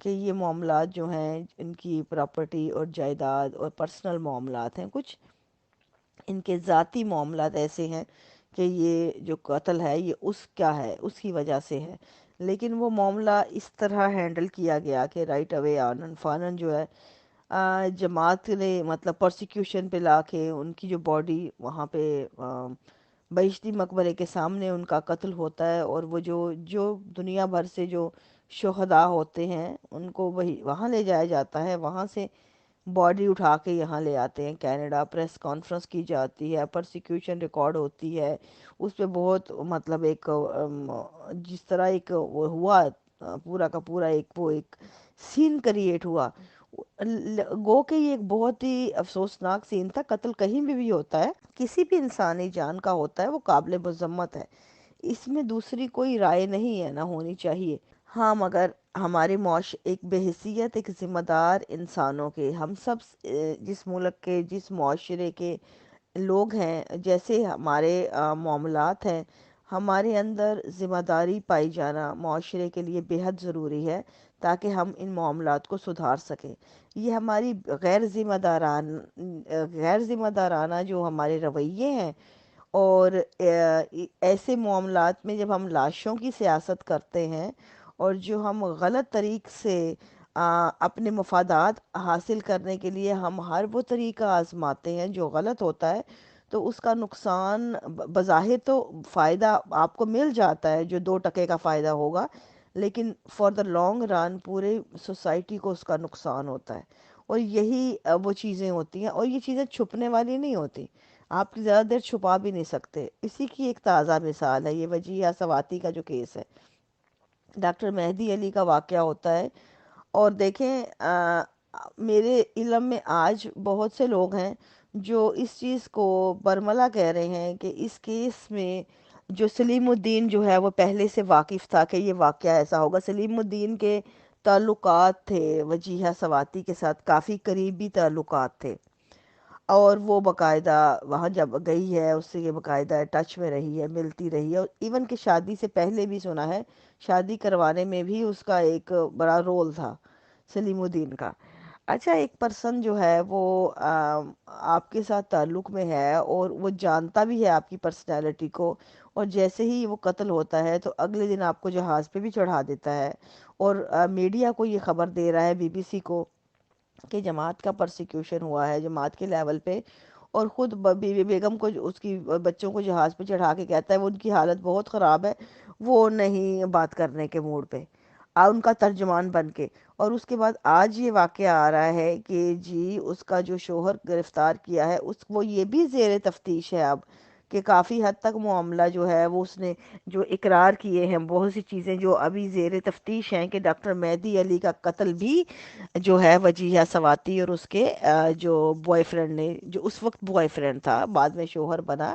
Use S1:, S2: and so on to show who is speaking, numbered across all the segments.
S1: کہ یہ معاملات جو ہیں ان کی پراپرٹی اور جائیداد اور پرسنل معاملات ہیں، کچھ ان کے ذاتی معاملات ایسے ہیں کہ یہ جو قتل ہے یہ اس کیا ہے، اس کی وجہ سے ہے، لیکن وہ معاملہ اس طرح ہینڈل کیا گیا کہ رائٹ اوے آنن فانن جو ہے جماعت نے مطلب پرسیکیوشن پہ لا کے ان کی جو باڈی وہاں پہ بہشتی مقبرے کے سامنے ان کا قتل ہوتا ہے، اور وہ جو دنیا بھر سے جو شہداء ہوتے ہیں ان کو وہی وہاں لے جایا جاتا ہے، وہاں سے باڈی اٹھا کے یہاں لے آتے ہیں کینیڈا، پریس کانفرنس کی جاتی ہے، پرسیکیوشن ریکارڈ ہوتی ہے اس پہ، بہت مطلب ایک جس طرح ایک وہ ہوا پورا کا پورا ایک سین کریٹ ہوا، گو کہ یہ ایک بہت ہی افسوسناک سین تھا۔ قتل کہیں بھی ہوتا ہے، کسی بھی انسانی جان کا ہوتا ہے، وہ قابل مذمت ہے، اس میں دوسری کوئی رائے نہیں ہے، نہ ہونی چاہیے۔ ہاں مگر ہمارے ایک بحیثیت ایک ذمہ دار انسانوں کے، ہم سب جس ملک کے جس معاشرے کے لوگ ہیں، جیسے ہمارے معاملات ہیں، ہمارے اندر ذمہ داری پائی جانا معاشرے کے لیے بے حد ضروری ہے تاکہ ہم ان معاملات کو سدھار سکیں۔ یہ ہماری غیر ذمہ دارانہ جو ہمارے رویے ہیں، اور ایسے معاملات میں جب ہم لاشوں کی سیاست کرتے ہیں اور جو ہم غلط طریق سے اپنے مفادات حاصل کرنے کے لیے ہم ہر وہ طریقہ آزماتے ہیں جو غلط ہوتا ہے، تو اس کا نقصان بظاہر تو فائدہ آپ کو مل جاتا ہے جو 2 ٹکے کا فائدہ ہوگا، لیکن فار دا لانگ رن پورے سوسائٹی کو اس کا نقصان ہوتا ہے۔ اور یہی وہ چیزیں ہوتی ہیں، اور یہ چیزیں چھپنے والی نہیں ہوتی، آپ کی زیادہ دیر چھپا بھی نہیں سکتے۔ اسی کی ایک تازہ مثال ہے یہ وجیہہ سواتی کا جو کیس ہے، ڈاکٹر مہدی علی کا واقعہ ہوتا ہے۔ اور دیکھیں میرے علم میں آج بہت سے لوگ ہیں جو اس چیز کو برملا کہہ رہے ہیں کہ اس کیس میں جو سلیم الدین جو ہے وہ پہلے سے واقف تھا کہ یہ واقعہ ایسا ہوگا۔ سلیم الدین کے تعلقات تھے وجیہہ سواتی کے ساتھ، کافی قریبی تعلقات تھے، اور وہ باقاعدہ وہاں جب گئی ہے اس سے یہ باقاعدہ ٹچ میں رہی ہے، ملتی رہی ہے، اور ایون کہ شادی سے پہلے بھی سنا ہے شادی کروانے میں بھی اس کا ایک بڑا رول تھا سلیم الدین کا۔ اچھا، ایک پرسن جو ہے وہ آپ کے ساتھ تعلق میں ہے اور وہ جانتا بھی ہے آپ کی پرسنالٹی کو، اور جیسے ہی وہ قتل ہوتا ہے تو اگلے دن آپ کو جہاز پہ بھی چڑھا دیتا ہے، اور میڈیا کو یہ خبر دے رہا ہے، بی بی سی کو، کہ جماعت کا پرسیکیوشن ہوا ہے جماعت کے لیول پہ، اور خود بیوی بیگم کو اس کی بچوں کو جہاز پہ چڑھا کے کہتا ہے وہ ان کی حالت بہت خراب ہے، وہ نہیں بات کرنے کے موڈ پہ، ان کا ترجمان بن کے۔ اور اس کے بعد آج یہ واقعہ آ رہا ہے کہ جی اس کا جو شوہر گرفتار کیا ہے وہ یہ بھی زیر تفتیش ہے اب، کہ کافی حد تک معاملہ جو ہے وہ اس نے جو اقرار کیے ہیں بہت سی چیزیں جو ابھی زیر تفتیش ہیں، کہ ڈاکٹر مہدی علی کا قتل بھی جو ہے وجیہہ سواتی اور اس کے جو بوائے فرینڈ نے، جو اس وقت بوائے فرینڈ تھا بعد میں شوہر بنا،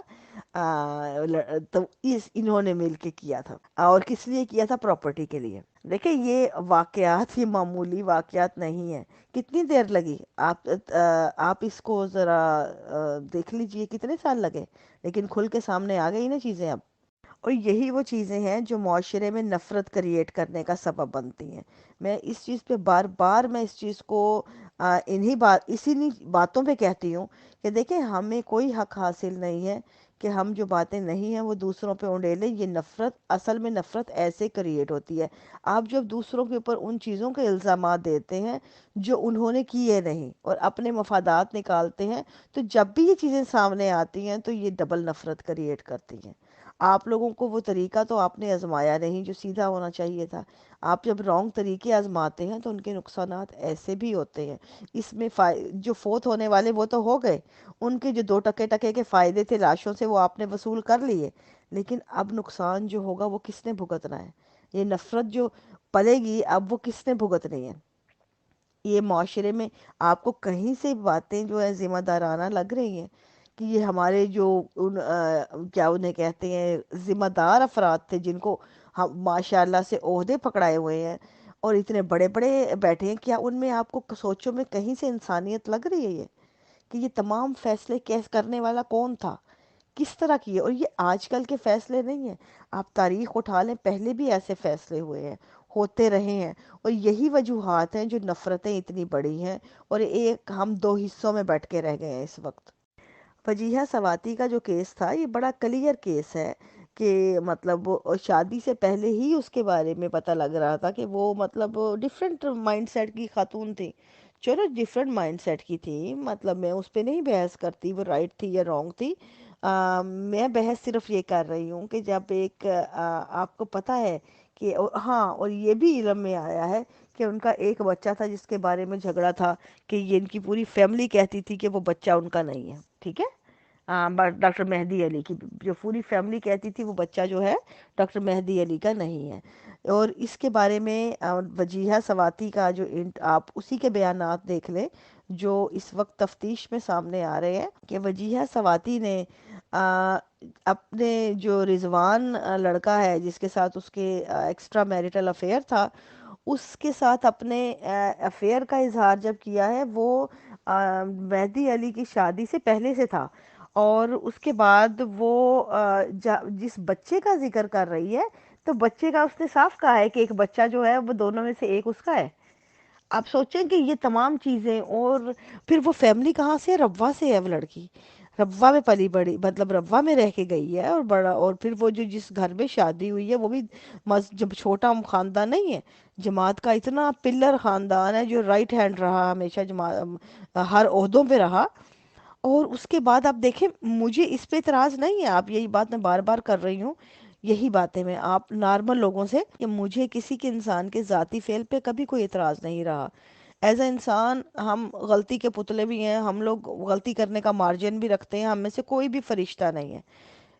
S1: تو انہوں نے مل کے کیا تھا، اور کس لیے کیا تھا؟ پراپرٹی کے لیے۔ دیکھیں یہ واقعات یہ معمولی واقعات نہیں ہیں۔ کتنی دیر لگی آپ اس کو ذرا دیکھ لیجئے کتنے سال لگے، لیکن کھل کے سامنے آ گئی نا چیزیں اب۔ اور یہی وہ چیزیں ہیں جو معاشرے میں نفرت کریٹ کرنے کا سبب بنتی ہیں۔ میں اس چیز پہ بار بار میں اس چیز کو اسی باتوں پہ کہتی ہوں کہ دیکھیں ہمیں کوئی حق حاصل نہیں ہے کہ ہم جو باتیں نہیں ہیں وہ دوسروں پہ انڈیلیں۔ یہ نفرت، اصل میں نفرت ایسے کریٹ ہوتی ہے، آپ جب دوسروں کے اوپر ان چیزوں کے الزامات دیتے ہیں جو انہوں نے کیے نہیں اور اپنے مفادات نکالتے ہیں، تو جب بھی یہ چیزیں سامنے آتی ہیں تو یہ ڈبل نفرت کریٹ کرتی ہیں۔ آپ لوگوں کو وہ طریقہ تو آپ نے آزمایا نہیں جو سیدھا ہونا چاہیے تھا۔ آپ جب رانگ طریقے آزماتے ہیں تو ان کے نقصانات ایسے بھی ہوتے ہیں۔ اس میں جو فوت ہونے والے وہ تو ہو گئے، ان کے جو 2 ٹکے کے فائدے تھے لاشوں سے وہ آپ نے وصول کر لیے، لیکن اب نقصان جو ہوگا وہ کس نے بھگتنا ہے؟ یہ نفرت جو پلے گی اب وہ کس نے بھگتنی ہے؟ یہ معاشرے میں آپ کو کہیں سے باتیں جو ہے ذمہ دارانہ لگ رہی ہیں کہ یہ ہمارے جو کیا انہیں کہتے ہیں ذمہ دار افراد تھے جن کو ہم ماشاءاللہ سے عہدے پکڑائے ہوئے ہیں اور اتنے بڑے بڑے بیٹھے ہیں، کیا ان میں آپ کو سوچوں میں کہیں سے انسانیت لگ رہی ہے یہ کہ یہ تمام فیصلے کیس کرنے والا کون تھا، کس طرح کیے؟ اور یہ آج کل کے فیصلے نہیں ہیں، آپ تاریخ اٹھا لیں، پہلے بھی ایسے فیصلے ہوئے ہیں، ہوتے رہے ہیں، اور یہی وجوہات ہیں جو نفرتیں اتنی بڑی ہیں، اور ایک ہم دو حصوں میں بیٹھ کے رہ گئے ہیں اس وقت۔ وجیہہ سواتی کا جو کیس تھا یہ بڑا کلیئر کیس ہے کہ مطلب شادی سے پہلے ہی اس کے بارے میں پتہ لگ رہا تھا کہ وہ مطلب ڈیفرنٹ مائنڈ سیٹ کی خاتون تھی، چلو ڈیفرنٹ مائنڈ سیٹ کی تھی، مطلب میں اس پہ نہیں بحث کرتی وہ رائٹ تھی یا رانگ تھی۔ میں بحث صرف یہ کر رہی ہوں کہ جب ایک آپ کو پتہ ہے کہ ہاں، اور یہ بھی علم میں آیا ہے کہ ان کا ایک بچہ تھا جس کے بارے میں جھگڑا تھا کہ یہ ان کی پوری فیملی کہتی تھی کہ وہ بچہ ان کا نہیں ہے، ٹھیک ہے؟ ڈاکٹر مہدی علی کی جو پوری فیملی کہتی تھی وہ بچہ جو ہے ڈاکٹر مہدی علی کا نہیں ہے۔ اور اس کے بارے میں وجیہہ سواتی کا جو آپ اسی کے بیانات دیکھ لیں جو اس وقت تفتیش میں سامنے آ رہے ہیں کہ وجیہہ سواتی نے اپنے جو رضوان لڑکا ہے جس کے ساتھ اس کے ایکسٹرا میریٹل افیئر تھا، اس کے ساتھ اپنے افیئر کا اظہار جب کیا ہے وہ مہدی علی کی شادی سے پہلے سے تھا، اور اس کے بعد وہ جس بچے کا ذکر کر رہی ہے تو بچے کا اس نے صاف کہا ہے کہ ایک بچہ جو ہے وہ دونوں میں سے ایک اس کا ہے۔ آپ سوچیں کہ یہ تمام چیزیں، اور پھر وہ فیملی کہاں سے ہے؟ ربوہ سے ہے وہ لڑکی، ربوہ میں پلی بڑی، مطلب ربوہ میں رہ کے گئی ہے، اور بڑا، اور پھر وہ جو جس گھر میں شادی ہوئی ہے وہ بھی جب چھوٹا خاندان نہیں ہے، جماعت کا اتنا پلر خاندان ہے جو رائٹ ہینڈ رہا ہمیشہ، جماعت ہر عہدوں پہ رہا۔ اور اس کے بعد آپ دیکھیں، مجھے اس پہ اعتراض نہیں ہے، آپ یہی بات میں بار بار کر رہی ہوں، یہی باتیں میں آپ نارمل لوگوں سے، کہ مجھے کسی کے انسان کے ذاتی فعل پہ کبھی کوئی اعتراض نہیں رہا۔ ایز اے انسان ہم غلطی کے پتلے بھی ہیں، ہم لوگ غلطی کرنے کا مارجن بھی رکھتے ہیں، ہم میں سے کوئی بھی فرشتہ نہیں ہے۔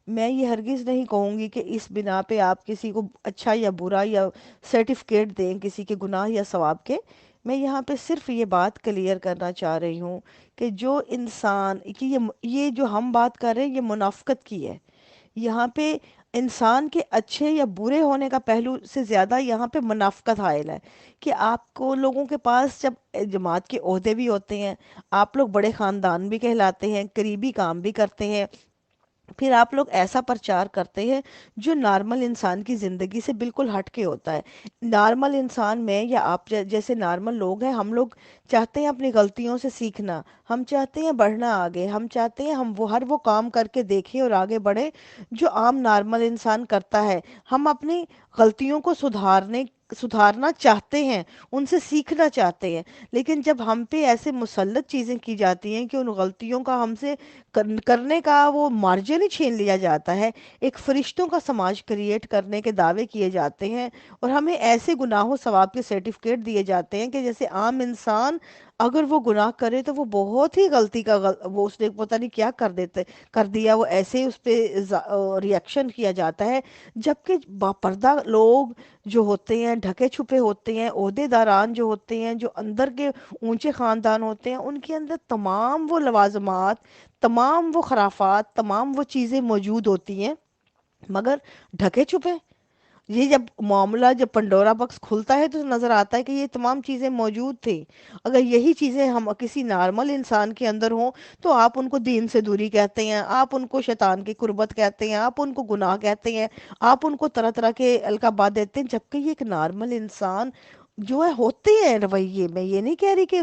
S1: میں یہ ہرگز نہیں کہوں گی کہ اس بنا پہ آپ کسی کو اچھا یا برا یا سرٹیفکیٹ دیں کسی کے گناہ یا ثواب کے۔ میں یہاں پہ صرف یہ بات کلیئر کرنا چاہ رہی ہوں کہ جو انسان کہ یہ جو ہم بات کر رہے ہیں یہ منافقت کی ہے، یہاں پہ انسان کے اچھے یا برے ہونے کا پہلو سے زیادہ یہاں پہ منافقت حائل ہے، کہ آپ کو لوگوں کے پاس جب جماعت کے عہدے بھی ہوتے ہیں، آپ لوگ بڑے خاندان بھی کہلاتے ہیں، قریبی کام بھی کرتے ہیں، پھر آپ لوگ ایسا پرچار کرتے ہیں جو نارمل انسان کی زندگی سے بالکل ہٹ کے ہوتا ہے۔ نارمل انسان میں یا آپ جیسے نارمل لوگ ہیں، ہم لوگ چاہتے ہیں اپنی غلطیوں سے سیکھنا، ہم چاہتے ہیں بڑھنا آگے، ہم چاہتے ہیں ہم ہر وہ کام کر کے دیکھیں اور آگے بڑھیں جو عام نارمل انسان کرتا ہے۔ ہم اپنی غلطیوں کو سدھارنا چاہتے ہیں، ان سے سیکھنا چاہتے ہیں، لیکن جب ہم پہ ایسے مسلط چیزیں کی جاتی ہیں کہ ان غلطیوں کا ہم سے کرنے کا وہ مارجن ہی چھین لیا جاتا ہے، ایک فرشتوں کا سماج کریٹ کرنے کے دعوے کیے جاتے ہیں، اور ہمیں ایسے گناہ و ثواب کے سرٹیفکیٹ دیے جاتے ہیں کہ جیسے عام انسان اگر وہ گناہ کرے تو وہ بہت ہی غلطی کا وہ اس نے پتہ نہیں کیا کر دیا، وہ ایسے ہی اس پہ ریاکشن کیا جاتا ہے، جبکہ باپردہ لوگ جو ہوتے ہیں، ڈھکے چھپے ہوتے ہیں، عہدے داران جو ہوتے ہیں، جو اندر کے اونچے خاندان ہوتے ہیں، ان کے اندر تمام وہ لوازمات، تمام وہ خرافات، تمام وہ چیزیں موجود ہوتی ہیں، مگر ڈھکے چھپے۔ یہ جب معاملہ، جب پنڈورا باکس کھلتا ہے تو نظر آتا ہے کہ یہ تمام چیزیں موجود تھی۔ اگر یہی چیزیں ہم کسی نارمل انسان کے اندر ہوں تو آپ ان کو دین سے دوری کہتے ہیں، آپ ان کو شیطان کی قربت کہتے ہیں، آپ ان کو گناہ کہتے ہیں، آپ ان کو طرح طرح کے القابات دیتے ہیں، جبکہ یہ ایک نارمل انسان جو ہے ہوتے ہیں رویے میں، یہ نہیں کہہ رہی کہ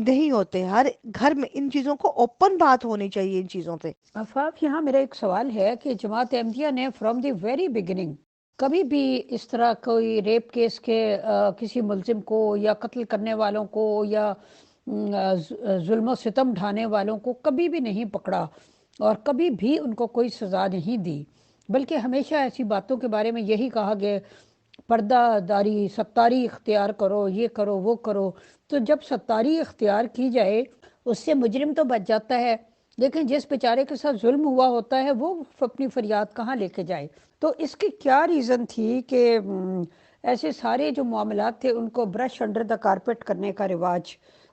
S1: نہیں ہوتے، ہر گھر میں ان چیزوں کو اوپن بات ہونی چاہیے ان چیزوں پہ۔
S2: آفاق، یہاں میرا ایک سوال ہے کہ جماعت احمدیہ نے فرام دی ویری بگننگ کبھی بھی اس طرح کوئی ریپ کیس کے کسی ملزم کو یا قتل کرنے والوں کو یا ظلم و ستم ڈھانے والوں کو کبھی بھی نہیں پکڑا، اور کبھی بھی ان کو کوئی سزا نہیں دی، بلکہ ہمیشہ ایسی باتوں کے بارے میں یہی کہا گیا پردہ داری، ستاری اختیار کرو، یہ کرو وہ کرو۔ تو جب ستاری اختیار کی جائے اس سے مجرم تو بچ جاتا ہے، لیکن جس بیچارے کے ساتھ ظلم ہوا ہوتا ہے وہ اپنی فریاد کہاں لے کے جائے؟ تو اس کی کیا ریزن تھی کہ ایسے سارے جو معاملات تھے ان کو برش انڈر دا کارپیٹ کرنے کا رواج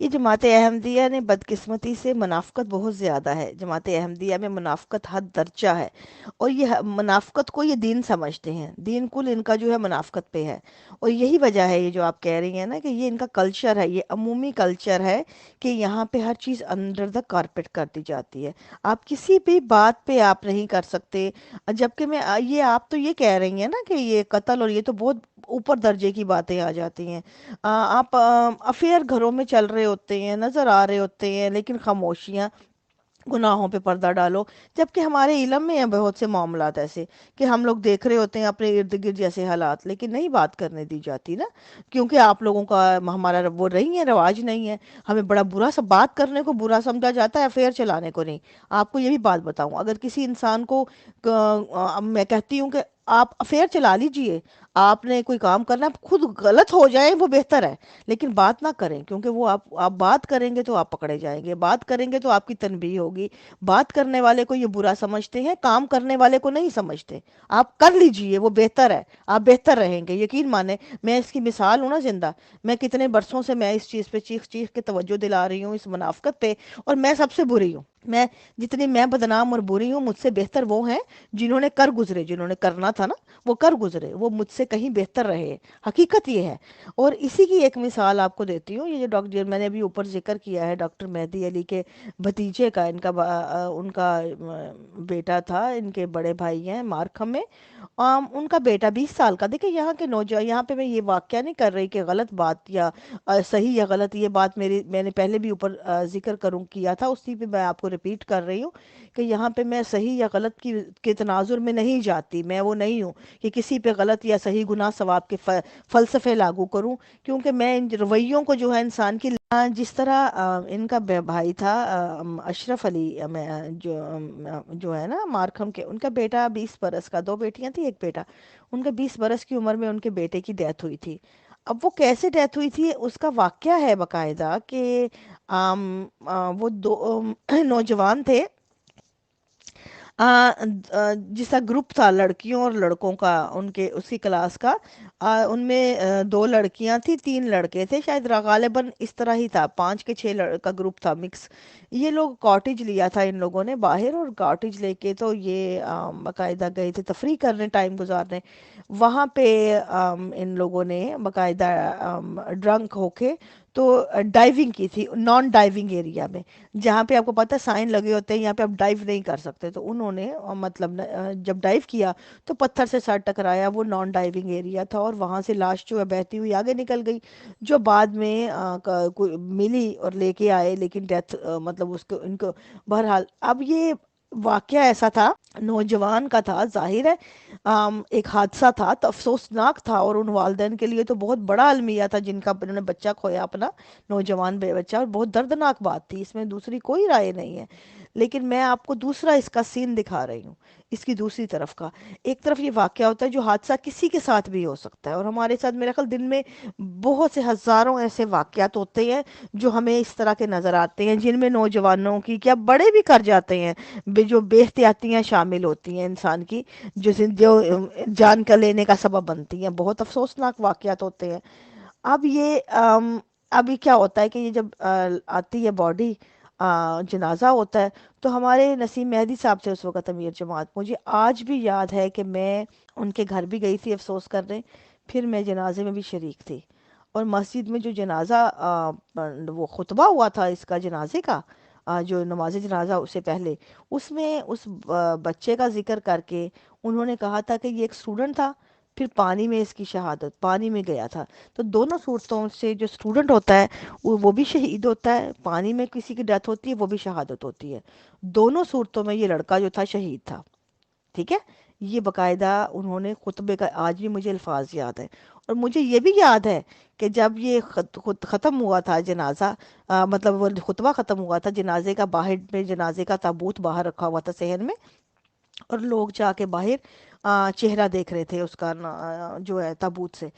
S1: یہ جماعت احمدیہ نے بدقسمتی سے منافقت بہت زیادہ ہے، جماعت احمدیہ میں منافقت حد درجہ ہے، اور یہ منافقت کو یہ دین سمجھتے ہیں، دین کل ان کا جو ہے منافقت پہ ہے، اور یہی وجہ ہے یہ جو آپ کہہ رہی ہیں نا کہ یہ ان کا کلچر ہے، یہ عمومی کلچر ہے کہ یہاں پہ ہر چیز انڈر دا کارپیٹ کر دی جاتی ہے، آپ کسی بھی بات پہ آپ نہیں کر سکتے، جبکہ میں یہ آپ تو یہ کہہ رہی ہیں نا کہ یہ قتل اور یہ تو بہت اوپر درجے کی باتیں آ جاتی ہیں، آپ افیئر گھروں میں چل رہے ہوتے ہیں، نظر آ رہے ہوتے ہیں، لیکن خاموشیاں، گناہوں پہ پردہ ڈالو، جبکہ ہمارے علم میں ہیں بہت سے معاملات ایسے کہ ہم لوگ دیکھ رہے ہوتے ہیں اپنے ارد گرد جیسے حالات، لیکن نہیں بات کرنے دی جاتی نا، کیونکہ آپ لوگوں کا ہمارا وہ نہیں ہے، رواج نہیں ہے، ہمیں بڑا برا سا بات کرنے کو برا سمجھا جاتا ہے، افیئر چلانے کو نہیں۔ آپ کو یہ بھی بات بتاؤں، اگر کسی انسان کو میں کہتی ہوں کہ آپ افیئر چلا لیجئے، آپ نے کوئی کام کرنا ہے، خود غلط ہو جائے وہ بہتر ہے، لیکن بات نہ کریں، کیونکہ وہ آپ بات کریں گے تو آپ پکڑے جائیں گے، بات کریں گے تو آپ کی تنبیہ ہوگی، بات کرنے والے کو یہ برا سمجھتے ہیں، کام کرنے والے کو نہیں سمجھتے، آپ کر لیجئے وہ بہتر ہے، آپ بہتر رہیں گے، یقین مانیں، میں اس کی مثال ہوں نا زندہ، میں کتنے برسوں سے میں اس چیز پہ چیخ چیخ کے توجہ دلا رہی ہوں، اس منافقت پہ، اور میں سب سے بری ہوں، میں جتنی میں بدنام اور بری ہوں، مجھ سے بہتر وہ ہیں جنہوں نے کر گزرے، جنہوں نے کرنا تھا نا وہ کر گزرے، وہ مجھ سے کہیں بہتر رہے، حقیقت یہ ہے۔ اور اسی کی ایک مثال آپ کو دیتی ہوں، یہ جو ڈاکٹر میں نے ابھی اوپر ذکر کیا ہے ڈاکٹر مہدی علی کے بھتیجے کا، ان کا بیٹا تھا، ان کے بڑے بھائی ہیں مارکھم میں، ان کا بیٹا 20 سال کا، دیکھیں یہاں کے نوجوان، یہاں پہ میں یہ واقعہ نہیں کر رہی کہ غلط بات یا صحیح یا غلط، یہ بات میں نے پہلے بھی اوپر ذکر کیا تھا، اسی پہ میں آپ کو ریپیٹ کر رہی ہوں کہ یہاں پہ میں صحیح یا غلط کے تناظر میں نہیں جاتی، میں وہ نہیں ہوں کہ کسی پہ غلط یا صحیح گناہ ثواب کے فلسفے لاگو کروں، کیونکہ میں ان رویوں کو جو ہے انسان کی، جس طرح ان کا بھائی تھا اشرف علی، جو ہے نا مارکھم کے، ان کا بیٹا 20 برس کا، 2 بیٹیاں تھی ایک بیٹا، ان کا 20 برس کی عمر میں ان کے بیٹے کی ڈیتھ ہوئی تھی۔ اب وہ کیسے ڈیتھ ہوئی تھی اس کا واقعہ ہے باقاعدہ کہ وہ دو نوجوان تھے، جس کا گروپ تھا لڑکیوں اور لڑکوں کا، ان کے اسی کلاس کا، ان میں 2 لڑکیاں تھی، 3 لڑکے تھے، شاید غالباً اس طرح ہی تھا، 5 کے 6 کا گروپ تھا مکس۔ یہ لوگ کاٹیج لیا تھا ان لوگوں نے باہر، اور کاٹیج لے کے تو یہ باقاعدہ گئے تھے تفریح کرنے، ٹائم گزارنے، وہاں پہ ان لوگوں نے باقاعدہ ڈرنک ہو کے تو ڈائیونگ کی تھی، نان ڈائیونگ ایریا میں، جہاں پہ آپ کو پتہ ہے سائن لگے ہوتے ہیں، یہاں پہ آپ ڈائیو نہیں کر سکتے، تو انہوں نے مطلب جب ڈائیو کیا تو پتھر سے سر ٹکرایا، وہ نان ڈائیونگ ایریا تھا، اور وہاں سے لاش جو ہے بہتی ہوئی آگے نکل گئی، جو بعد میں ملی اور لے کے آئے، لیکن ڈیتھ مطلب اس کو ان کو، بہرحال اب یہ واقعہ ایسا تھا، نوجوان کا تھا، ظاہر ہے ایک حادثہ تھا تو افسوسناک تھا، اور ان والدین کے لیے تو بہت بڑا المیہ تھا جن کا انہوں نے بچہ کھویا اپنا، نوجوان بچہ، اور بہت دردناک بات تھی، اس میں دوسری کوئی رائے نہیں ہے، لیکن میں آپ کو دوسرا اس کا سین دکھا رہی ہوں، اس کی دوسری طرف کا، ایک طرف یہ واقعہ ہوتا ہے جو حادثہ کسی کے ساتھ بھی ہو سکتا ہے، اور ہمارے ساتھ میرے خیال دن میں بہت سے ہزاروں ایسے واقعات ہوتے ہیں جو ہمیں اس طرح کے نظر آتے ہیں، جن میں نوجوانوں کی کیا بڑے بھی کر جاتے ہیں، جو بے احتیاطیاں شامل ہوتی ہیں انسان کی، جو جان کا لینے کا سبب بنتی ہیں، بہت افسوسناک واقعات ہوتے ہیں۔ اب یہ ابھی کیا ہوتا ہے کہ یہ جب آتی ہے باڈی، جنازہ ہوتا ہے، تو ہمارے نسیم مہدی صاحب سے اس وقت امیر جماعت، مجھے آج بھی یاد ہے کہ میں ان کے گھر بھی گئی تھی افسوس کرنے، پھر میں جنازے میں بھی شریک تھی، اور مسجد میں جو جنازہ وہ خطبہ ہوا تھا اس کا جنازے کا، جو نماز جنازہ اس سے پہلے، اس میں اس بچے کا ذکر کر کے انہوں نے کہا تھا کہ یہ ایک اسٹوڈنٹ تھا، پھر پانی میں اس کی شہادت، پانی میں گیا تھا، تو دونوں صورتوں سے جو اسٹوڈنٹ ہوتا ہے وہ بھی شہید ہوتا ہے، پانی میں کسی کی ڈیتھ ہوتی ہے وہ بھی شہادت ہوتی ہے، دونوں صورتوں میں یہ لڑکا جو تھا شہید تھا، ٹھیک ہے، یہ باقاعدہ انہوں نے خطبے کا، آج بھی مجھے الفاظ یاد ہے، اور مجھے یہ بھی یاد ہے کہ جب یہ ختم ہوا تھا جنازہ، مطلب وہ خطبہ ختم ہوا تھا جنازے کا، باہر میں جنازے کا تابوت باہر رکھا ہوا تھا صحن میں، اور لوگ جا کے باہر چہرہ دیکھ رہے تھے اس کا، جو ہے تابوت سے،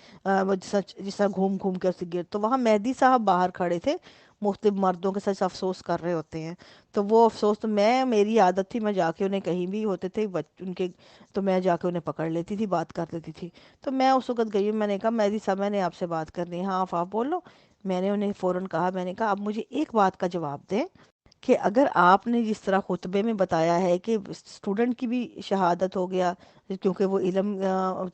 S1: وہ جس طرح گھوم گھوم کے اس سے گر، تو وہاں مہدی صاحب باہر کھڑے تھے، مختلف مردوں کے ساتھ افسوس کر رہے ہوتے ہیں، تو وہ افسوس، تو میری عادت تھی، میں جا کے انہیں کہیں بھی ہوتے تھے ان کے، تو میں جا کے انہیں پکڑ لیتی تھی، بات کر لیتی تھی، تو میں اس وقت گئی، میں نے کہا مہدی صاحب میں نے آپ سے بات کرنی ہے، ہاں آپ بولو، میں نے انہیں فوراً کہا، میں نے کہا اب مجھے ایک بات کا جواب دیں کہ اگر آپ نے جس طرح خطبے میں بتایا ہے کہ اسٹوڈنٹ کی بھی شہادت ہو گیا کیونکہ وہ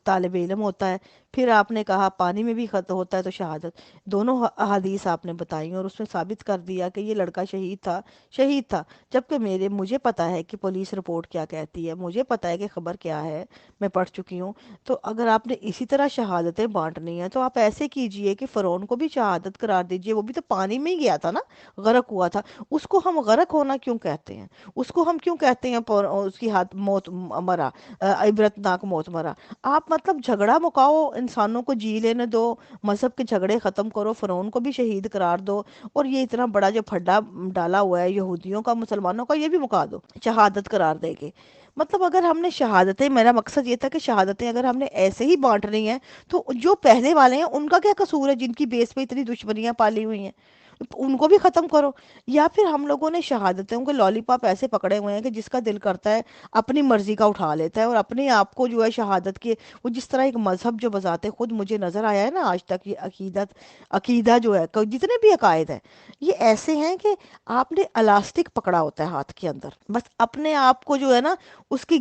S1: طالب علم ہوتا ہے، پھر آپ نے کہا پانی میں بھی خط ہوتا ہے تو شہادت، دونوں احادیث آپ نے بتائی اور اس میں ثابت کر دیا کہ یہ لڑکا شہید تھا، جبکہ مجھے پتا ہے کہ پولیس رپورٹ کیا کہتی ہے، مجھے پتا ہے کہ خبر کیا ہے، میں پڑھ چکی ہوں۔ تو اگر آپ نے اسی طرح شہادتیں بانٹنی ہیں تو آپ ایسے کیجئے کہ فرعون کو بھی شہادت قرار دیجئے، وہ بھی تو پانی میں ہی گیا تھا نا، غرق ہوا تھا، اس کو ہم غرق ہونا کیوں کہتے ہیں؟ اس کو ہم کیوں کہتے ہیں اس کی ہاتھ موت مرا، عبرتناک موت مرا؟ آپ مطلب جھگڑا مکاؤ، انسانوں کو جی لینے دو، مذہب کے جھگڑے ختم کرو، فرعون کو بھی شہید قرار دو، اور یہ اتنا بڑا جو پھڈا ڈالا ہوا ہے یہودیوں کا مسلمانوں کا، یہ بھی مکا دو، شہادت قرار دے کے۔ مطلب اگر ہم نے شہادتیں، میرا مقصد یہ تھا کہ شہادتیں اگر ہم نے ایسے ہی بانٹنی ہیں تو جو پہلے والے ہیں ان کا کیا قصور ہے، جن کی بیس پہ اتنی دشمنیاں پالی ہوئی ہیں، ان کو بھی ختم کرو۔ یا پھر ہم لوگوں نے شہادتوں کے لالی پاپ ایسے پکڑے ہوئے ہیں کہ جس کا دل کرتا ہے اپنی مرضی کا اٹھا لیتا ہے، اور اپنے آپ کو جو ہے شہادت کے، وہ جس طرح ایک مذہب جو بذات خود مجھے نظر آیا ہے نا آج تک، یہ عقیدہ جو ہے، جتنے بھی عقائد ہیں، یہ ایسے ہیں کہ آپ نے الاسٹک پکڑا ہوتا ہے ہاتھ کے اندر، بس اپنے آپ کو جو ہے نا اس کی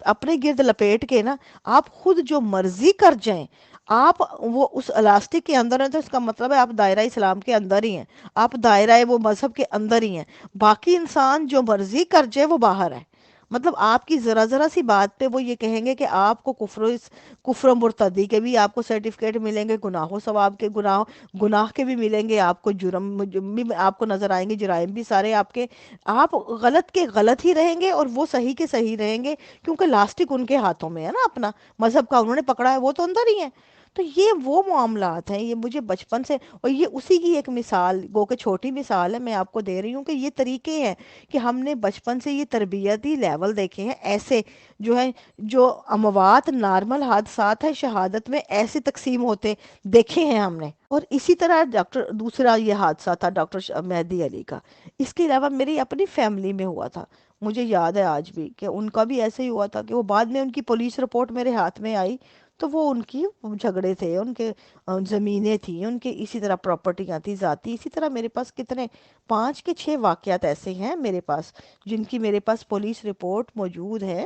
S1: اپنے گرد لپیٹ کے نا آپ خود جو مرضی کر جائیں، آپ وہ اس الاسٹک کے اندر ہیں تو اس کا مطلب ہے آپ دائرہ اسلام کے اندر ہی ہیں، آپ دائرہ وہ مذہب کے اندر ہی ہیں، باقی انسان جو مرضی کر جائے وہ باہر ہے۔ مطلب آپ کی ذرا ذرا سی بات پہ وہ یہ کہیں گے کہ آپ کو کفر و مرتدی کے بھی آپ کو سرٹیفکیٹ ملیں گے، گناہ و ثواب کے، گناہ کے بھی ملیں گے آپ کو، جرم بھی آپ کو نظر آئیں گے، جرائم بھی سارے آپ کے، آپ غلط کے غلط ہی رہیں گے اور وہ صحیح کے صحیح رہیں گے، کیونکہ لاسٹک ان کے ہاتھوں میں ہے نا، اپنا مذہب کا انہوں نے پکڑا ہے، وہ تو اندر ہی ہے۔ تو یہ وہ معاملات ہیں، یہ مجھے بچپن سے، اور یہ اسی کی ایک مثال، گو کہ چھوٹی مثال ہے، میں آپ کو دے رہی ہوں کہ یہ طریقے ہیں کہ ہم نے بچپن سے یہ تربیتی لیول دیکھے ہیں، ایسے جو ہے، جو اموات نارمل حادثات ہیں شہادت میں ایسے تقسیم ہوتے دیکھے ہیں ہم نے۔ اور اسی طرح دوسرا یہ حادثہ تھا ڈاکٹر مہدی علی کا، اس کے علاوہ میری اپنی فیملی میں ہوا تھا، مجھے یاد ہے آج بھی کہ ان کا بھی ایسے ہی ہوا تھا کہ وہ بعد میں ان کی پولیس رپورٹ میرے ہاتھ میں آئی تو وہ ان کی جھگڑے تھے، ان کے زمینیں تھیں، ان کے اسی طرح پراپرٹیاں تھیں ذاتی، اسی طرح میرے پاس کتنے 5 کے 6 واقعات ایسے ہیں میرے پاس، جن کی میرے پاس پولیس رپورٹ موجود ہے،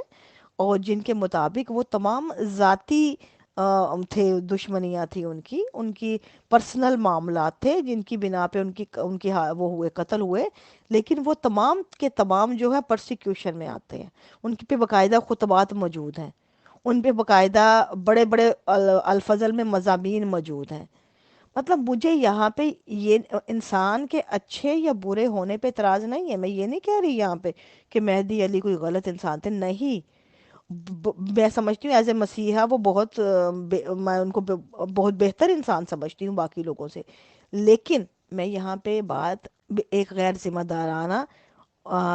S1: اور جن کے مطابق وہ تمام ذاتی تھے، دشمنیاں تھی ان کی پرسنل معاملات تھے، جن کی بنا پہ وہ ہوئے، قتل ہوئے، لیکن وہ تمام کے تمام جو ہے پرسیکیوشن میں آتے ہیں، ان پہ باقاعدہ خطبات موجود ہیں، ان پہ باقاعدہ بڑے بڑے الفضل میں مضامین موجود ہیں۔ مطلب مجھے یہاں پہ یہ انسان کے اچھے یا برے ہونے پہ اعتراض نہیں ہے، میں یہ نہیں کہہ رہی یہاں پہ کہ مہدی علی کوئی غلط انسان تھے، نہیں، میں سمجھتی ہوں ایز اے مسیحا وہ بہت میں ان کو بہت بہتر انسان سمجھتی ہوں باقی لوگوں سے، لیکن میں یہاں پہ بات ایک غیر ذمہ دارانہ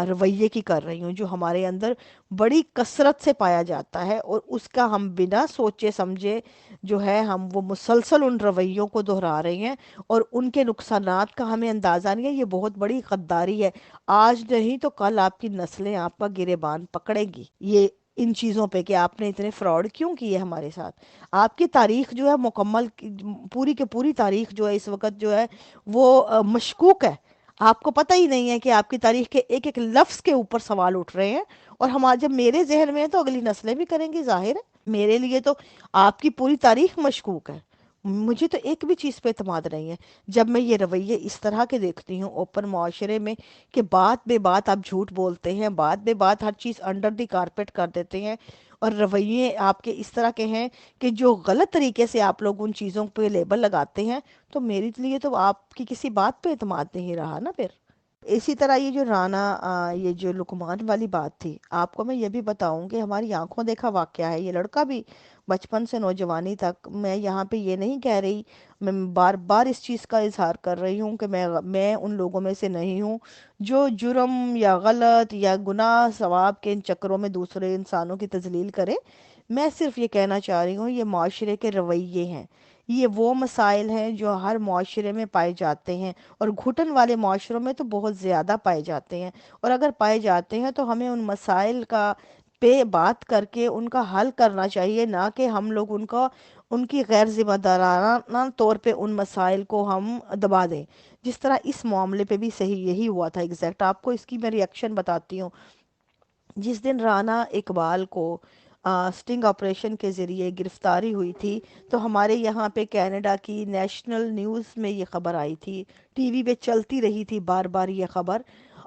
S1: رویے کی کر رہی ہوں جو ہمارے اندر بڑی کثرت سے پایا جاتا ہے، اور اس کا ہم بنا سوچے سمجھے جو ہے ہم وہ مسلسل ان رویوں کو دہرا رہے ہیں، اور ان کے نقصانات کا ہمیں اندازہ نہیں ہے۔ یہ بہت بڑی غداری ہے، آج نہیں تو کل آپ کی نسلیں آپ کا گریبان پکڑے گی یہ ان چیزوں پہ کہ آپ نے اتنے فراڈ کیوں کیے ہمارے ساتھ۔ آپ کی تاریخ جو ہے مکمل، پوری کے پوری تاریخ جو ہے اس وقت جو ہے وہ مشکوک ہے، آپ کو پتہ ہی نہیں ہے کہ آپ کی تاریخ کے ایک ایک لفظ کے اوپر سوال اٹھ رہے ہیں، اور ہمارے جب میرے ذہن میں ہے تو اگلی نسلیں بھی کریں گی، ظاہر ہے میرے لیے تو آپ کی پوری تاریخ مشکوک ہے، مجھے تو ایک بھی چیز پہ اعتماد نہیں ہے جب میں یہ رویے اس طرح کے دیکھتی ہوں اوپن معاشرے میں، کہ بات بے بات آپ جھوٹ بولتے ہیں، بات بے بات ہر چیز انڈر دی کارپیٹ کر دیتے ہیں، اور رویے آپ کے اس طرح کے ہیں کہ جو غلط طریقے سے آپ لوگ ان چیزوں پہ لیبل لگاتے ہیں، تو میرے لیے تو آپ کی کسی بات پہ اعتماد نہیں رہا نا پھر۔ اسی طرح یہ جو یہ جو لقمان والی بات تھی، آپ کو میں یہ بھی بتاؤں کہ ہماری آنکھوں دیکھا واقعہ ہے، یہ لڑکا بھی بچپن سے نوجوانی تک، میں یہاں پہ یہ نہیں کہہ رہی، میں بار بار اس چیز کا اظہار کر رہی ہوں کہ میں ان لوگوں میں سے نہیں ہوں جو جرم یا غلط یا گناہ ثواب کے ان چکروں میں دوسرے انسانوں کی تذلیل کرے۔ میں صرف یہ کہنا چاہ رہی ہوں یہ معاشرے کے رویے ہیں، یہ وہ مسائل ہیں جو ہر معاشرے میں پائے جاتے ہیں، اور گھٹن والے معاشروں میں تو بہت زیادہ پائے جاتے ہیں، اور اگر پائے جاتے ہیں تو ہمیں ان مسائل کا پہ بات کر کے ان کا حل کرنا چاہیے، نہ کہ ہم لوگ ان کا ان کی غیر ذمہ دارانہ طور پہ ان مسائل کو ہم دبا دیں، جس طرح اس معاملے پہ بھی صحیح یہی ہوا تھا ایگزیکٹ. آپ کو اس کی میں ریئیکشن بتاتی ہوں. جس دن رانا اقبال کو سٹنگ آپریشن کے ذریعے گرفتاری ہوئی تھی، تو ہمارے یہاں پہ کینیڈا کی نیشنل نیوز میں یہ خبر آئی تھی، ٹی وی پہ چلتی رہی تھی بار بار یہ خبر،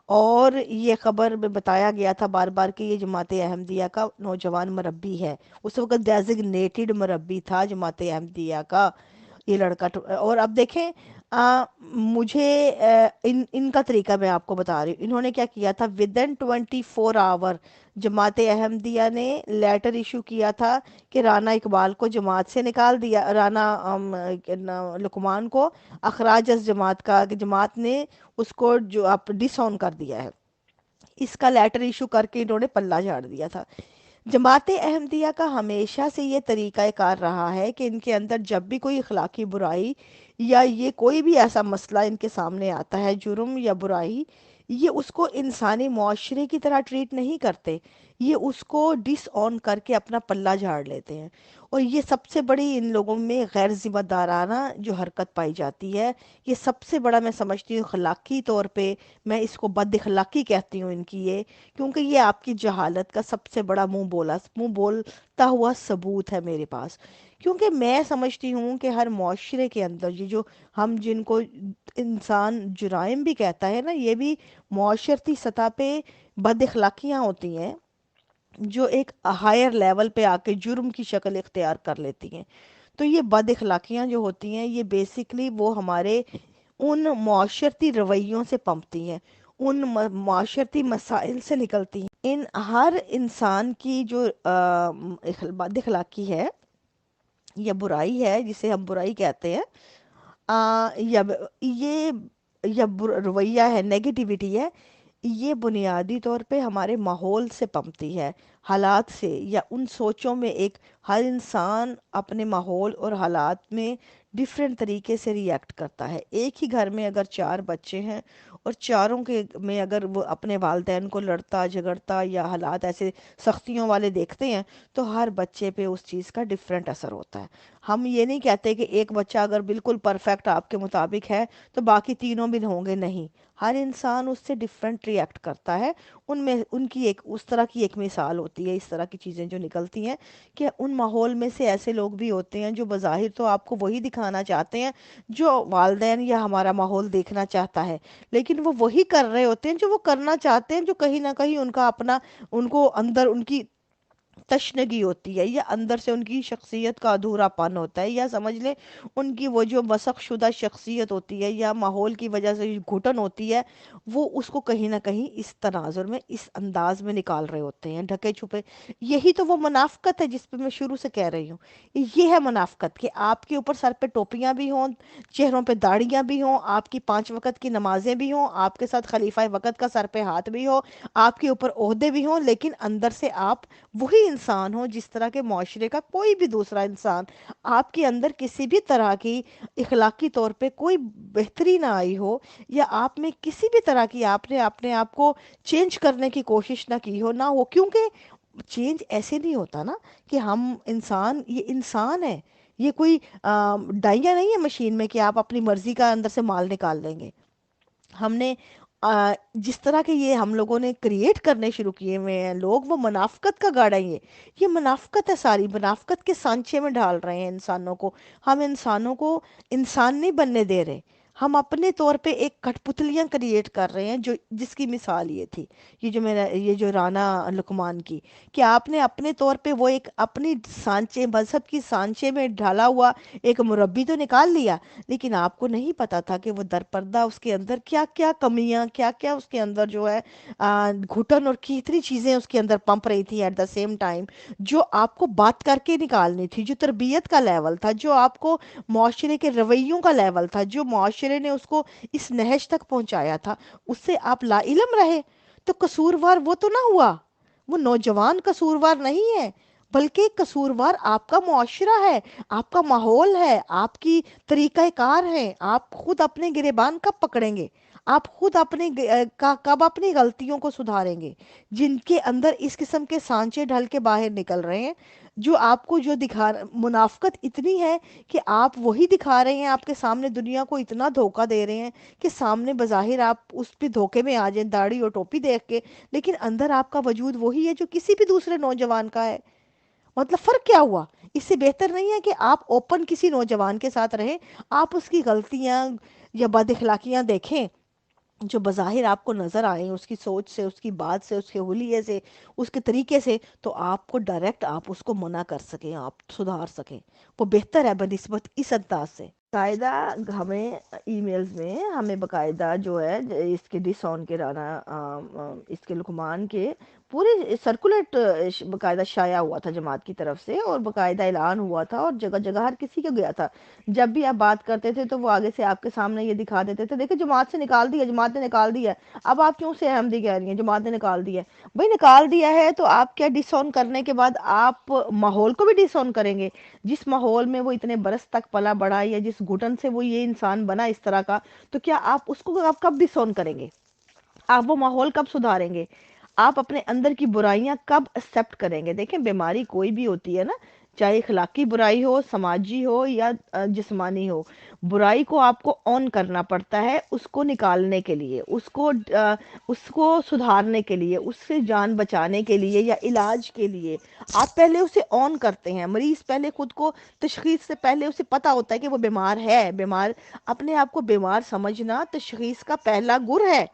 S1: اور یہ خبر میں بتایا گیا تھا بار بار کہ یہ جماعت احمدیہ کا نوجوان مربی ہے. اس وقت ڈیزگنیٹڈ مربی تھا جماعت احمدیہ کا یہ لڑکا. اور اب دیکھیں مجھے ان کا طریقہ میں آپ کو بتا رہی ہوں. انہوں نے کیا کیا تھا، ودن 24 آور جماعت احمدیہ نے لیٹر ایشو کیا تھا کہ رانا اقبال کو جماعت سے نکال دیا، رانا لقمان کو اخراج از جماعت کا، کہ جماعت نے اس کو جو ڈس آن کر دیا ہے. اس کا لیٹر ایشو کر کے انہوں نے پلہ جھاڑ دیا تھا. جماعت احمدیہ کا ہمیشہ سے یہ طریقہ کار رہا ہے کہ ان کے اندر جب بھی کوئی اخلاقی برائی یا یہ کوئی بھی ایسا مسئلہ ان کے سامنے آتا ہے، جرم یا برائی، یہ اس کو انسانی معاشرے کی طرح ٹریٹ نہیں کرتے، یہ اس کو ڈس آن کر کے اپنا پلہ جھاڑ لیتے ہیں. اور یہ سب سے بڑی ان لوگوں میں غیر ذمہ دارانہ جو حرکت پائی جاتی ہے، یہ سب سے بڑا میں سمجھتی ہوں اخلاقی طور پہ، میں اس کو بد اخلاقی کہتی ہوں ان کی یہ، کیونکہ یہ آپ کی جہالت کا سب سے بڑا منہ بولتا ہوا ثبوت ہے میرے پاس. کیونکہ میں سمجھتی ہوں کہ ہر معاشرے کے اندر یہ جو ہم جن کو انسان جرائم بھی کہتا ہے نا، یہ بھی معاشرتی سطح پہ بد اخلاقیاں ہوتی ہیں جو ایک ہائر لیول پہ آ کے جرم کی شکل اختیار کر لیتی ہیں. تو یہ بد اخلاقیاں جو ہوتی ہیں، یہ بیسیکلی وہ ہمارے ان معاشرتی رویوں سے پنپتی ہیں، ان معاشرتی مسائل سے نکلتی ہیں. ان ہر انسان کی جو بد اخلاقی ہے یا برائی ہے، جسے ہم برائی کہتے ہیں، یا یہ یا رویہ ہے، نیگیٹیوٹی ہے، یہ بنیادی طور پہ ہمارے ماحول سے پنپتی ہے، حالات سے، یا ان سوچوں میں. ہر انسان اپنے ماحول اور حالات میں ڈیفرنٹ طریقے سے ری ایکٹ کرتا ہے. ایک ہی گھر میں اگر 4 بچے ہیں اور چاروں کے میں اگر وہ اپنے والدین کو لڑتا جھگڑتا یا حالات ایسے سختیوں والے دیکھتے ہیں، تو ہر بچے پہ اس چیز کا ڈیفرنٹ اثر ہوتا ہے. ہم یہ نہیں کہتے کہ ایک بچہ اگر بالکل پرفیکٹ آپ کے مطابق ہے تو باقی تینوں بھی ہوں گے، نہیں. ہر انسان اس سے ڈیفرنٹ ری ایکٹ کرتا ہے. ان کی ایک اس طرح کی ایک مثال ہوتی ہے، اس طرح کی چیزیں جو نکلتی ہیں، کہ ان ماحول میں سے ایسے لوگ بھی ہوتے ہیں جو بظاہر تو آپ کو وہی دکھانا چاہتے ہیں جو والدین یا ہمارا ماحول دیکھنا چاہتا ہے، لیکن وہ وہی کر رہے ہوتے ہیں جو وہ کرنا چاہتے ہیں، جو کہیں نہ کہیں ان کا اپنا، ان کو اندر ان کی تشنگی ہوتی ہے، یا اندر سے ان کی شخصیت کا ادھورا پن ہوتا ہے، یا سمجھ لیں ان کی وہ جو مسخ شدہ شخصیت ہوتی ہے یا ماحول کی وجہ سے گھٹن ہوتی ہے، وہ اس کو کہیں نہ کہیں اس تناظر میں، اس انداز میں نکال رہے ہوتے ہیں، ڈھکے چھپے. یہی تو وہ منافقت ہے جس پہ میں شروع سے کہہ رہی ہوں. یہ ہے منافقت کہ آپ کے اوپر سر پہ ٹوپیاں بھی ہوں، چہروں پہ داڑیاں بھی ہوں، آپ کی 5 وقت کی نمازیں بھی ہوں، آپ کے ساتھ خلیفہ وقت کا سر پہ ہاتھ بھی ہو، آپ کے اوپر عہدے بھی ہوں، لیکن اندر سے آپ وہی انسان ہو جس طرح کے معاشرے کا کوئی بھی دوسرا انسان. آپ کے اندر کسی بھی طرح کی اخلاقی طور پہ کوئی بہتری نہ آئی ہو، یا آپ میں کسی بھی طرح کی آپ نے اپنے آپ کو چینج کرنے کی کوشش نہ کی ہو، نہ ہو. کیونکہ چینج ایسے نہیں ہوتا نا کہ ہم انسان، یہ انسان ہے، یہ کوئی ڈائیاں نہیں ہے مشین میں کہ آپ اپنی مرضی کا اندر سے مال نکال لیں گے. ہم نے جس طرح کے یہ ہم لوگوں نے کریٹ کرنے شروع کیے ہوئے ہیں لوگ، وہ منافقت کا گاڑا ہی ہے. یہ منافقت ہے، ساری منافقت کے سانچے میں ڈال رہے ہیں انسانوں کو. ہم انسانوں کو انسان نہیں بننے دے رہے، ہم اپنے طور پہ ایک کٹ پتلیاں کریٹ کر رہے ہیں، جو جس کی مثال یہ تھی، یہ جو رانا لقمان کی، کہ آپ نے اپنے طور پہ وہ ایک اپنی سانچے، مذہب کی سانچے میں ڈھالا ہوا ایک مربی تو نکال لیا، لیکن آپ کو نہیں پتا تھا کہ وہ درپردہ اس کے اندر کیا کیا کمیاں، کیا کیا اس کے اندر جو ہے گھٹن اور کتنی چیزیں اس کے اندر پمپ رہی تھی ایٹ دا سیم ٹائم، جو آپ کو بات کر کے نکالنی تھی، جو تربیت کا لیول تھا، جو آپ کو معاشرے کے رویوں کا لیول تھا، جو معاشرے نے اس کو اس نہج تک پہنچایا تھا، اس سے آپ لا علم رہے. تو قصوروار وہ تو نہ ہوا، وہ نوجوان قصوروار نہیں ہے، بلکہ قصوروار آپ کا معاشرہ ہے، آپ کا ماحول ہے، آپ کی طریقہ کار ہے. آپ خود اپنے گریبان کب پکڑیں گے؟ آپ خود اپنے کب اپنی غلطیوں کو سدھاریں گے؟ جن کے اندر اس قسم کے سانچے ڈھل کے باہر نکل رہے ہیں، جو آپ کو جو دکھا منافقت اتنی ہے کہ آپ وہی دکھا رہے ہیں، آپ کے سامنے دنیا کو اتنا دھوکہ دے رہے ہیں کہ سامنے بظاہر آپ اس پہ دھوکے میں آ جائیں داڑھی اور ٹوپی دیکھ کے، لیکن اندر آپ کا وجود وہی ہے جو کسی بھی دوسرے نوجوان کا ہے۔ مطلب فرق کیا ہوا؟ اس سے بہتر نہیں ہے کہ آپ اوپن کسی نوجوان کے ساتھ رہیں، آپ اس کی غلطیاں یا بد اخلاقیاں دیکھیں جو بظاہر آپ کو نظر آئیں، اس کی سوچ سے، اس کی بات سے، اس کے حلیے سے، اس کے طریقے سے، تو آپ کو ڈائریکٹ آپ اس کو منع کر سکیں، آپ سدھار سکیں، وہ بہتر ہے بنسبت اس انداز سے۔ باقاعدہ ہمیں ای میلز میں ہمیں باقاعدہ جو ہے اس کے ڈس آن کے رانا اس کے لقمان کے پورے سرکولیٹ باقاعدہ شائع ہوا تھا جماعت کی طرف سے، اور باقاعدہ اعلان ہوا تھا، اور جگہ جگہ ہر کسی کو گیا تھا۔ جب بھی آپ بات کرتے تھے تو وہ آگے سے آپ کے سامنے یہ دکھا دیتے تھے، دیکھیں جماعت سے نکال دیا، جماعت نے نکال دیا ہے، اب آپ کیوں سے احمدی کہہ رہی ہیں، جماعت نے نکال دیا ہے؟ بھائی نکال دیا ہے تو آپ کیا ڈس آن کرنے کے بعد آپ ماحول کو بھی ڈس آن کریں گے؟ جس ماحول میں وہ اتنے برس تک پلا بڑھا، یا جس گھٹن سے وہ یہ انسان بنا اس طرح کا، تو کیا آپ اس کو آپ کب ڈس آن کریں گے؟ آپ وہ ماحول کب سدھاریں گے؟ آپ اپنے اندر کی برائیاں کب ایکسپٹ کریں گے؟ دیکھیں بیماری کوئی بھی ہوتی ہے نا، چاہے اخلاقی برائی ہو، سماجی ہو، یا جسمانی ہو، برائی کو آپ کو آن کرنا پڑتا ہے اس کو نکالنے کے لیے، اس کو سدھارنے کے لیے، اس سے جان بچانے کے لیے یا علاج کے لیے آپ پہلے اسے آن کرتے ہیں۔ مریض پہلے خود کو تشخیص سے پہلے اسے پتا ہوتا ہے کہ وہ بیمار ہے، بیمار اپنے آپ کو بیمار سمجھنا تشخیص کا پہلا گر ہے،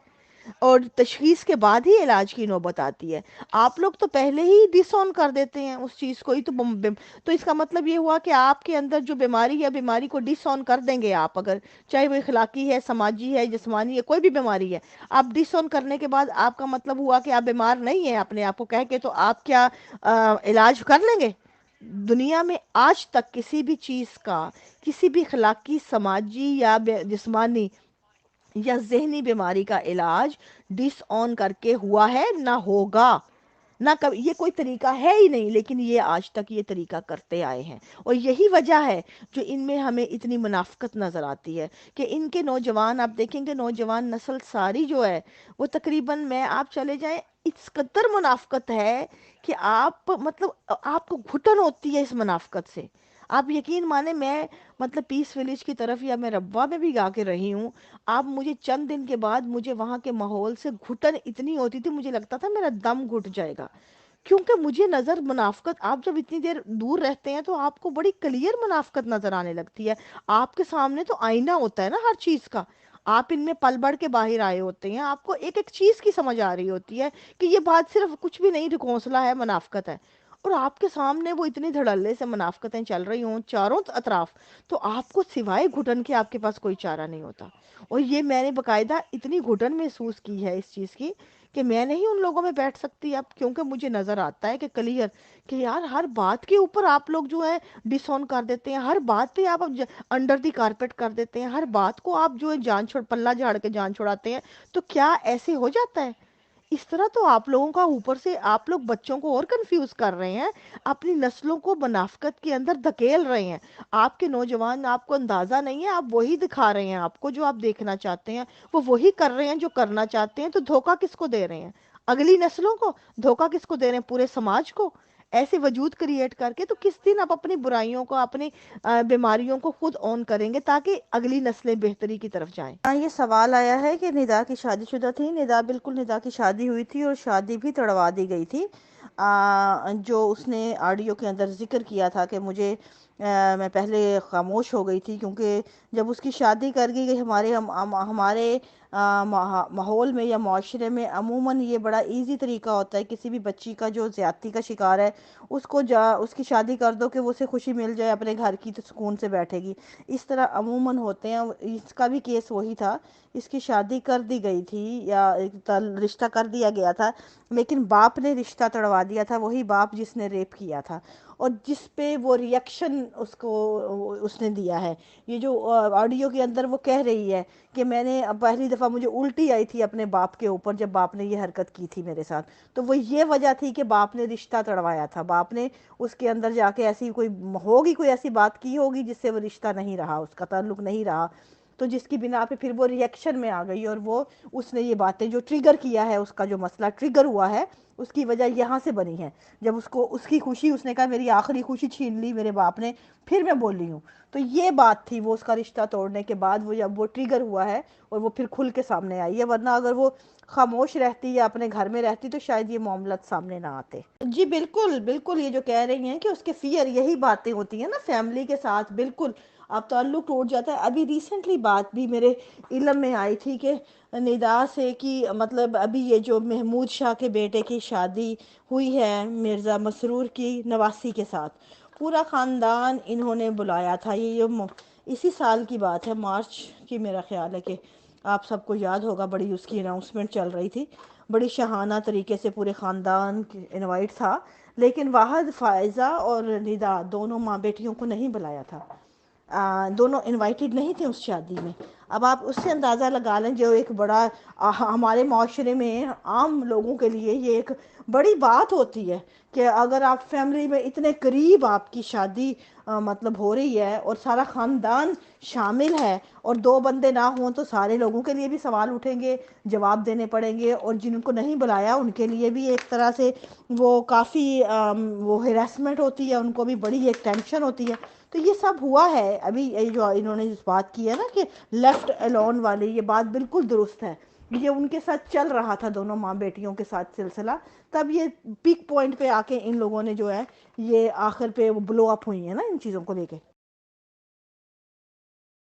S1: اور تشخیص کے بعد ہی علاج کی نوبت آتی ہے۔ آپ لوگ تو پہلے ہی ڈس آن کر دیتے ہیں اس چیز کو ہی، تو اس کا مطلب یہ ہوا کہ آپ کے اندر جو بیماری ہے، بیماری کو ڈس آن کر دیں گے آپ، اگر چاہے وہ اخلاقی ہے، سماجی ہے، جسمانی ہے، کوئی بھی بیماری ہے، آپ ڈس آن کرنے کے بعد آپ کا مطلب ہوا کہ آپ بیمار نہیں ہیں اپنے آپ کو کہہ کے، تو آپ کیا علاج کر لیں گے؟ دنیا میں آج تک کسی بھی چیز کا، کسی بھی اخلاقی، سماجی یا جسمانی یا ذہنی بیماری کا علاج ڈس آن کر کے ہوا ہے نہ ہوگا، نہ کبھی، یہ کوئی طریقہ ہے ہی نہیں، لیکن یہ آج تک یہ طریقہ کرتے آئے ہیں، اور یہی وجہ ہے جو ان میں ہمیں اتنی منافقت نظر آتی ہے کہ ان کے نوجوان، آپ دیکھیں گے نوجوان نسل ساری جو ہے وہ تقریباً، میں آپ چلے جائیں، اس قدر منافقت ہے کہ آپ مطلب آپ کو گھٹن ہوتی ہے اس منافقت سے۔ آپ یقین مانیں، میں مطلب پیس ولیج کی طرف یا میں ربوہ میں بھی گا کے رہی ہوں، آپ مجھے چند دن کے بعد مجھے وہاں کے ماحول سے گھٹن اتنی ہوتی تھی، مجھے لگتا تھا میرا دم گھٹ جائے گا، کیونکہ مجھے نظر منافقت، آپ جب اتنی دیر دور رہتے ہیں تو آپ کو بڑی کلیئر منافقت نظر آنے لگتی ہے۔ آپ کے سامنے تو آئینہ ہوتا ہے نا ہر چیز کا، آپ ان میں پل بڑھ کے باہر آئے ہوتے ہیں، آپ کو ایک ایک چیز کی سمجھ آ رہی ہوتی ہے کہ یہ بات صرف کچھ بھی نہیں، ڈھکوسلا ہے، منافقت ہے، اور آپ کے سامنے وہ اتنی دھڑلے سے منافقتیں چل رہی ہوں چاروں اطراف، تو آپ کو سوائے گھٹن کے آپ کے پاس کوئی چارہ نہیں ہوتا۔ اور یہ میں نے باقاعدہ اتنی گھٹن محسوس کی ہے اس چیز کی کہ میں نہیں ان لوگوں میں بیٹھ سکتی اب، کیونکہ مجھے نظر آتا ہے کہ کلیئر کہ یار ہر بات کے اوپر آپ لوگ جو ہے ڈس آن کر دیتے ہیں، ہر بات پہ آپ انڈر دی کارپیٹ کر دیتے ہیں، ہر بات کو آپ جو ہے جان چھوڑ پلہ جھاڑ کے جان چھڑاتے ہیں، تو کیا ایسے ہو جاتا ہے؟ اس طرح تو آپ لوگوں کا اوپر سے آپ لوگ بچوں کو اور کنفیوز کر رہے ہیں، اپنی نسلوں کو منافقت کے اندر دھکیل رہے ہیں۔ آپ کے نوجوان، آپ کو اندازہ نہیں ہے، آپ وہی دکھا رہے ہیں، آپ کو جو آپ دیکھنا چاہتے ہیں وہ وہی کر رہے ہیں جو کرنا چاہتے ہیں، تو دھوکہ کس کو دے رہے ہیں؟ اگلی نسلوں کو دھوکہ، کس کو دے رہے ہیں؟ پورے سماج کو۔ ایسے وجود کریٹ کر کے تو کس دن آپ اپنی برائیوں کو، اپنی بیماریوں کو خود آن کریں گے تاکہ اگلی نسلیں بہتری کی طرف جائیں؟ یہ سوال آیا ہے کہ ندا کی شادی شدہ تھی، بالکل ندا کی شادی ہوئی تھی اور شادی بھی تڑوا دی گئی تھی، جو اس نے آڈیو کے اندر ذکر کیا تھا کہ مجھے میں پہلے خاموش ہو گئی تھی، کیونکہ جب اس کی شادی کر دی گئی ہمارے ماحول میں یا معاشرے میں عموماً یہ بڑا ایزی طریقہ ہوتا ہے کسی بھی بچی کا جو زیادتی کا شکار ہے، اس کی شادی کر دو کہ وہ اسے خوشی مل جائے اپنے گھر کی، تو سکون سے بیٹھے گی، اس طرح عموماً ہوتے ہیں۔ اس کا بھی کیس وہی تھا، اس کی شادی کر دی گئی تھی یا رشتہ کر دیا گیا تھا، لیکن باپ نے رشتہ تڑوا دیا تھا، وہی باپ جس نے ریپ کیا تھا، اور جس پہ وہ ریئیکشن اس نے دیا ہے۔ یہ جو آڈیو کے اندر وہ کہہ رہی ہے کہ میں نے پہلی دفعہ مجھے الٹی آئی تھی اپنے باپ کے اوپر جب باپ نے یہ حرکت کی تھی میرے ساتھ، تو وہ یہ وجہ تھی کہ باپ نے رشتہ تڑوایا تھا، باپ نے اس کے اندر جا کے ایسی کوئی ایسی بات کی ہوگی جس سے وہ رشتہ نہیں رہا، اس کا تعلق نہیں رہا، تو جس کی بنا پہ پھر وہ ریئیکشن میں آ گئی، اور وہ اس نے یہ باتیں جو ٹریگر کیا ہے، اس کا جو مسئلہ ٹریگر ہوا ہے اس کی وجہ یہاں سے بنی ہے. جب اس کو اس کی خوشی، اس نے کہا میری آخری خوشی چھین لی میرے باپ نے، پھر میں بولی ہوں. تو یہ بات تھی، وہ اس کا رشتہ توڑنے کے بعد وہ جب وہ ٹریگر ہوا ہے اور وہ پھر کھل کے سامنے آئی ہے، ورنہ اگر وہ خاموش رہتی یا اپنے گھر میں رہتی تو شاید یہ معاملات سامنے نہ آتے. جی بالکل بالکل، یہ جو کہہ رہی ہیں کہ اس کے فیئر، یہی باتیں ہوتی ہیں نا فیملی کے ساتھ. بالکل اب تعلق ٹوٹ جاتا ہے. ابھی ریسنٹلی بات بھی میرے علم میں آئی تھی کہ ندا سے کہ مطلب ابھی یہ جو محمود شاہ کے بیٹے کی شادی ہوئی ہے مرزا مسرور کی نواسی کے ساتھ، پورا خاندان انہوں نے بلایا تھا. یہ اسی سال کی بات ہے، مارچ کی میرا خیال ہے، کہ آپ سب کو یاد ہوگا بڑی اس کی اناؤنسمنٹ چل رہی تھی، بڑی شاہانہ طریقے سے پورے خاندان انوائٹ تھا. لیکن واحد فائزہ اور ندا دونوں ماں بیٹیوں کو نہیں بلایا تھا. دونوں انوائٹڈ نہیں تھے اس شادی میں. اب آپ اس سے اندازہ لگا لیں، جو ایک بڑا ہمارے معاشرے میں عام لوگوں کے لیے یہ ایک بڑی بات ہوتی ہے کہ اگر آپ فیملی میں اتنے قریب آپ کی شادی مطلب ہو رہی ہے اور سارا خاندان شامل ہے اور دو بندے نہ ہوں تو سارے لوگوں کے لیے بھی سوال اٹھیں گے، جواب دینے پڑیں گے، اور جن کو نہیں بلایا ان کے لیے بھی ایک طرح سے وہ کافی وہ ہیراسمنٹ ہوتی ہے، ان کو بھی بڑی ایک ٹینشن ہوتی ہے. تو یہ سب ہوا ہے. ابھی یہ جو انہوں نے اس بات کی ہے نا کہ لیفٹ الون والی، یہ بات بالکل درست ہے. یہ ان کے ساتھ چل رہا تھا، دونوں ماں بیٹیوں کے ساتھ سلسلہ. تب یہ پیک پوائنٹ پہ آ کے ان لوگوں نے جو ہے یہ آخر پہ وہ بلو اپ ہوئی ہیں نا ان چیزوں کو لے کے.